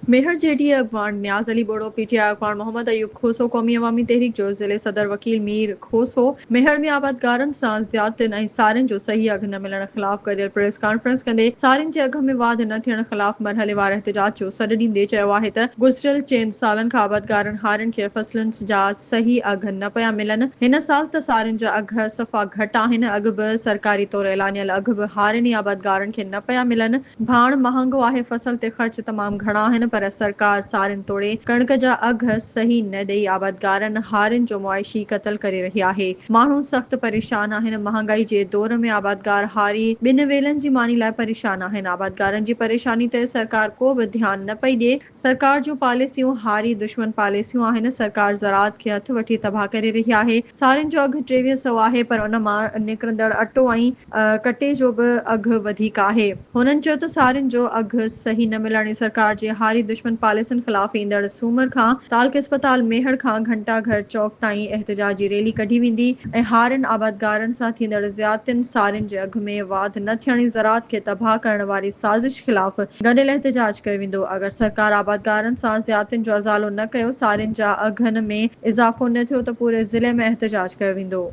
मेहर जेडी अगवान न्याज अली बोड़ो पीटीआई अगवान मोहम्मद अयूब खोसो कौमी अवामी तहरीक जो ज़िले सदर वकील मीर खोसो मेहर में आबादगारन सां ज़्यादतियुन ऐं सारिन जो सही अघ न मिलण ख़िलाफ़ कयल प्रेस कॉन्फ्रेंस कंदे सारिन जे अघ में वाध न थियण ख़िलाफ़ मरहलेवार एहतजाज जो सॾु ॾींदे चयो आहे त गुज़िरियल 4 सालनि खां आबादगारन हारिन खे फसलुनि जा सही अघ न पिया मिलनि। हिन साल त सारिन जा अघ सफ़ा घटि आहिनि। अघ बि सरकारी तौर ऐलानियल अघ बि हारिन ई आबादगारन खे न पिया मिलनि। भाण महांगो आहे, फसल ते ख़र्च तमामु घणा आहिनि, पर सरकार सारिन तोड़े कणक जा अघ सही न ॾेई आबादगारन हारिन जो मुआइशी क़त्ल करे रही आहे। माण्हू सख़्त परेशान आहिनि। महांगाई जे दौर में आबादगार हारी ॿिन वेलनि जी मानी लाइ परेशान आहिनि। आबादगारन जी परेशानी ते सरकार को बि ध्यान न पई ॾिए। सरकार जूं पॉलिसियूं हारी दुश्मन पॉलिसियूं आहिनि। सरकार ज़राअत खे हथ वठी तबाह करे रही आहे। सारिन जो अघ 2300 आहे, पर उन मां निकिरंदड़ अटो ऐं कटे जो बि अघ वधीक आहे। हुननि चयो त सारिन जो अघ सही न मिलण सरकार जे हारी दुश्मन पॉलिसियुनि ख़िलाफ़ ईंदड़ सूमर खां तालक अस्पताल मेहर खां घंटा घर चौक ताईं एहतजाजी रैली कढी वेंदी ऐं हारिन आबादगारन सां थींदड़ ज़्यादतियुनि, सारिन जे अघ में वाध न थियण, ज़राअत खे तबाह करण वारी साज़िश ख़िलाफ़ गॾियल एहतजाज कयो वेंदो। अगर सरकार आबादगारन सां ज़्यादतियुनि जो अज़ालो न कयो, सारिन जा अघनि में इज़ाफ़ो न थियो त पूरे ज़िले में एहतजाज कयो वेंदो।